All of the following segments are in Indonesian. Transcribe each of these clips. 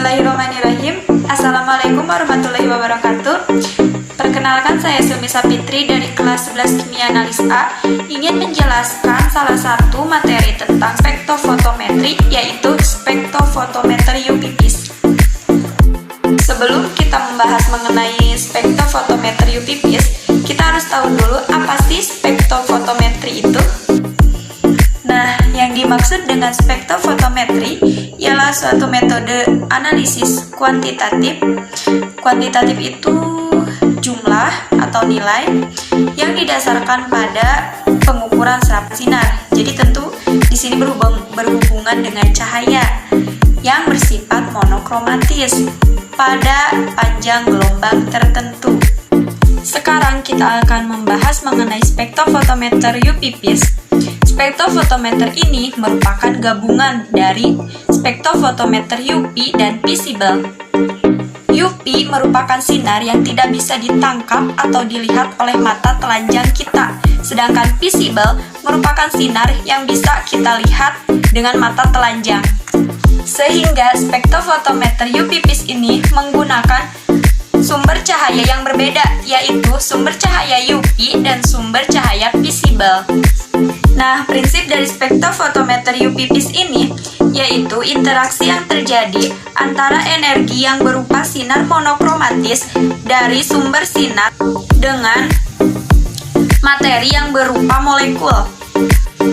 Bismillahirrahmanirrahim. Assalamualaikum warahmatullahi wabarakatuh. Perkenalkan, saya Sumi Sapitri dari kelas 11 Kimia Analis A, ingin menjelaskan salah satu materi tentang spektrofotometri, yaitu spektrofotometer UV-Vis. Sebelum kita membahas mengenai spektrofotometer UV-Vis, kita harus tahu dulu apa sih spektrofotometri itu. Nah, yang dimaksud dengan spektrofotometri ialah suatu metode analisis kuantitatif. Kuantitatif itu jumlah atau nilai yang didasarkan pada pengukuran serapan sinar. Jadi tentu di sini berhubungan dengan cahaya yang bersifat monokromatis pada panjang gelombang tertentu. Sekarang kita akan membahas mengenai spektrofotometer UV-Vis. Spektrofotometer ini merupakan gabungan dari spektrofotometer UV dan visible. UV merupakan sinar yang tidak bisa ditangkap atau dilihat oleh mata telanjang kita, sedangkan visible merupakan sinar yang bisa kita lihat dengan mata telanjang. Sehingga spektrofotometer UV-Vis ini menggunakan sumber cahaya yang berbeda, yaitu sumber cahaya UV dan sumber cahaya visible. Nah, prinsip dari spektrofotometer UV-Vis ini yaitu interaksi yang terjadi antara energi yang berupa sinar monokromatis dari sumber sinar dengan materi yang berupa molekul.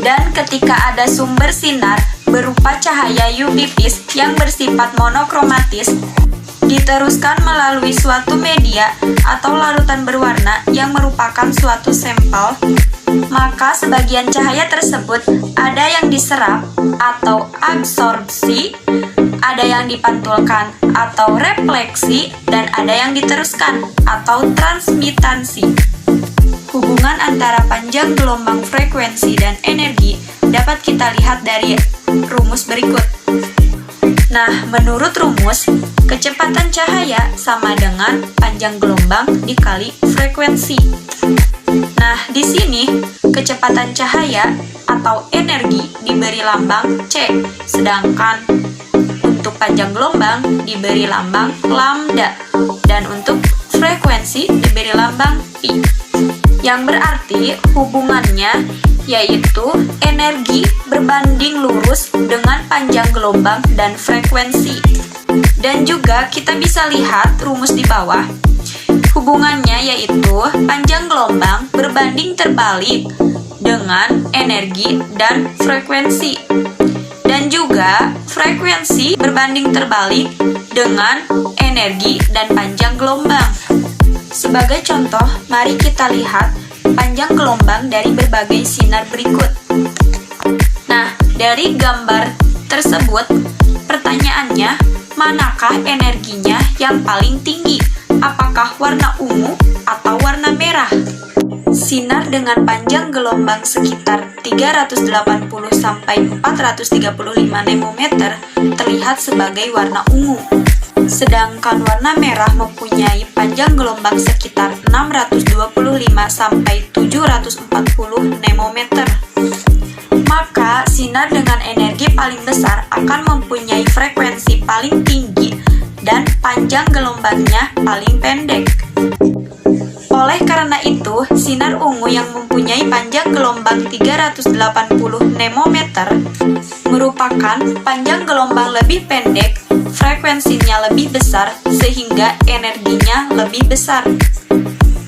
Dan ketika ada sumber sinar berupa cahaya UV-Vis yang bersifat monokromatis, diteruskan melalui suatu media atau larutan berwarna yang merupakan suatu sampel, maka sebagian cahaya tersebut ada yang diserap atau absorpsi, ada yang dipantulkan atau refleksi, dan ada yang diteruskan atau transmitansi. Hubungan antara panjang gelombang frekuensi dan energi dapat kita lihat dari rumus berikut. Nah, menurut rumus, kecepatan cahaya sama dengan panjang gelombang dikali frekuensi. Nah, di sini kecepatan cahaya atau energi diberi lambang C, sedangkan untuk panjang gelombang diberi lambang lambda, dan untuk frekuensi diberi lambang pi. Yang berarti hubungannya yaitu energi berbanding lurus dengan panjang gelombang dan frekuensi. Dan juga kita bisa lihat rumus di bawah. Hubungannya yaitu panjang gelombang berbanding terbalik dengan energi dan frekuensi. Dan juga frekuensi berbanding terbalik dengan energi dan panjang gelombang. Sebagai contoh, mari kita lihat panjang gelombang dari berbagai sinar berikut. Nah, dari gambar tersebut, pertanyaannya, manakah energinya yang paling tinggi? Apakah warna ungu atau warna merah? Sinar dengan panjang gelombang sekitar 380 sampai 435 nanometer terlihat sebagai warna ungu. Sedangkan warna merah mempunyai panjang gelombang sekitar 625 sampai 740 nanometer. Maka sinar dengan energi paling besar akan mempunyai frekuensi paling tinggi dan panjang gelombangnya paling pendek. Oleh karena itu, sinar ungu yang mempunyai panjang gelombang 380 nanometer merupakan panjang gelombang lebih pendek, frekuensinya lebih besar, sehingga energinya lebih besar.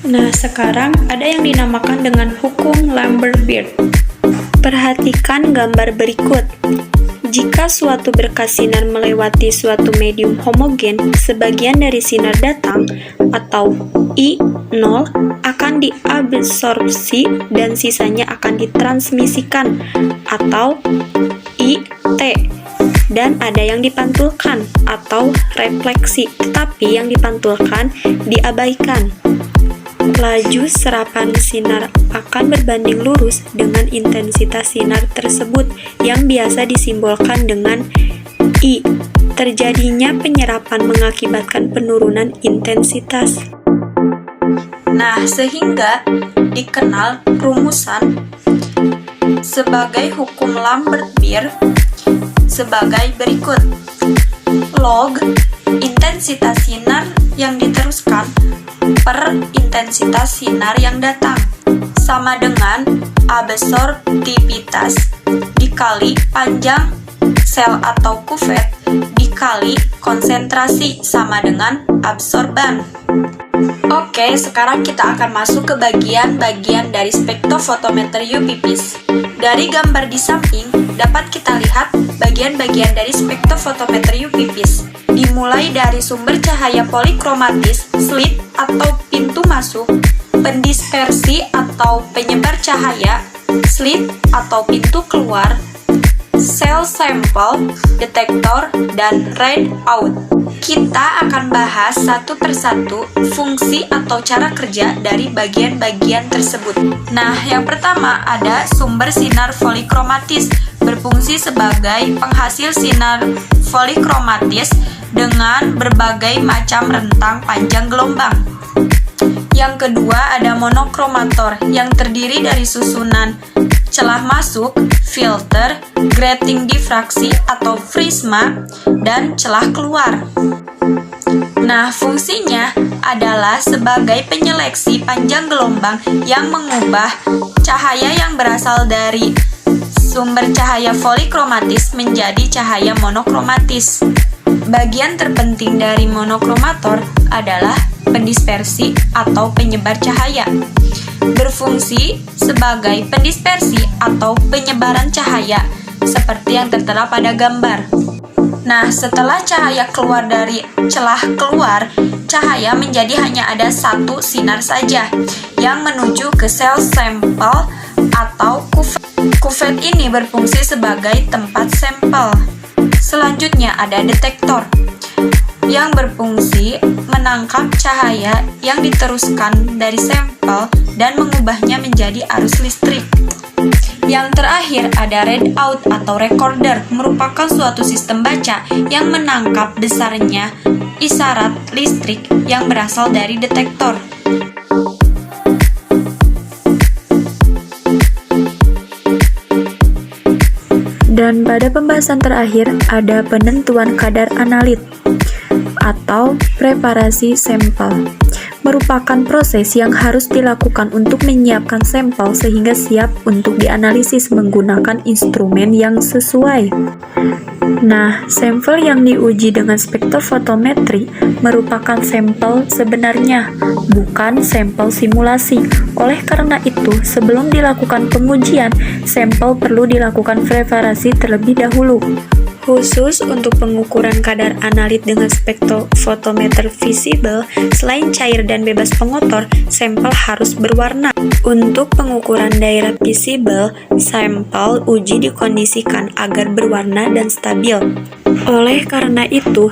Nah, sekarang ada yang dinamakan dengan hukum Lambert-Beer. Perhatikan gambar berikut. Jika suatu berkas sinar melewati suatu medium homogen, sebagian dari sinar datang atau I0 akan diabsorpsi dan sisanya akan ditransmisikan atau IT, dan ada yang dipantulkan atau refleksi, tetapi yang dipantulkan diabaikan. Laju serapan sinar akan berbanding lurus dengan intensitas sinar tersebut yang biasa disimbolkan dengan I. Terjadinya penyerapan mengakibatkan penurunan intensitas. Nah, sehingga dikenal rumusan sebagai hukum Lambert-Beer sebagai berikut. Log intensitas sinar yang diteruskan per intensitas sinar yang datang, sama dengan absorptivitas dikali panjang sel atau kuvet dikali konsentrasi sama dengan absorban. Oke, sekarang kita akan masuk ke bagian-bagian dari spektrofotometer UV-Vis. Dari gambar di samping, dapat kita lihat bagian-bagian dari spektrofotometer UV-Vis. Dimulai dari sumber cahaya polikromatis, slit atau pintu masuk, pendispersi atau penyebar cahaya, slit atau pintu keluar, sel sampel, detektor, dan readout. Kita akan bahas satu persatu fungsi atau cara kerja dari bagian-bagian tersebut. Nah, yang pertama ada sumber sinar polikromatis, berfungsi sebagai penghasil sinar polikromatis dengan berbagai macam rentang panjang gelombang. Yang kedua ada monokromator yang terdiri dari susunan celah masuk, filter, grating difraksi atau prisma, dan celah keluar. Nah, fungsinya adalah sebagai penyeleksi panjang gelombang yang mengubah cahaya yang berasal dari sumber cahaya polikromatis menjadi cahaya monokromatis. Bagian terpenting dari monokromator adalah pendispersi atau penyebar cahaya. Berfungsi sebagai pendispersi atau penyebaran cahaya seperti yang tertera pada gambar. Nah, setelah cahaya keluar dari celah keluar, cahaya menjadi hanya ada satu sinar saja yang menuju ke sel sampel atau kuvet. Kuvet ini berfungsi sebagai tempat sampel. Selanjutnya ada detektor yang berfungsi menangkap cahaya yang diteruskan dari sampel dan mengubahnya menjadi arus listrik. Yang terakhir ada readout atau recorder, merupakan suatu sistem baca yang menangkap besarnya isyarat listrik yang berasal dari detektor. Dan pada pembahasan terakhir ada penentuan kadar analit atau preparasi sampel. Merupakan proses yang harus dilakukan untuk menyiapkan sampel sehingga siap untuk dianalisis menggunakan instrumen yang sesuai. Nah, sampel yang diuji dengan spektrofotometri merupakan sampel sebenarnya, bukan sampel simulasi. Oleh karena itu, sebelum dilakukan pengujian, sampel perlu dilakukan preparasi terlebih dahulu. Khusus untuk pengukuran kadar analit dengan spektrofotometer visible, selain cair dan bebas pengotor, sampel harus berwarna. Untuk pengukuran daerah visible, sampel uji dikondisikan agar berwarna dan stabil. Oleh karena itu,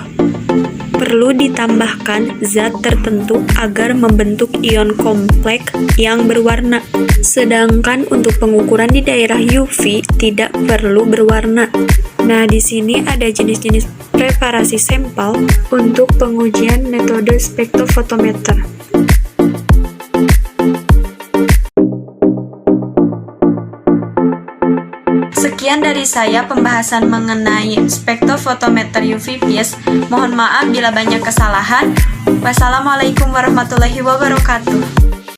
perlu ditambahkan zat tertentu agar membentuk ion kompleks yang berwarna. Sedangkan untuk pengukuran di daerah UV tidak perlu berwarna. Nah, di sini ada jenis-jenis preparasi sampel untuk pengujian metode spektrofotometer. Sekian dari saya pembahasan mengenai spektrofotometer UV-Vis. Mohon maaf bila banyak kesalahan. Wassalamualaikum warahmatullahi wabarakatuh.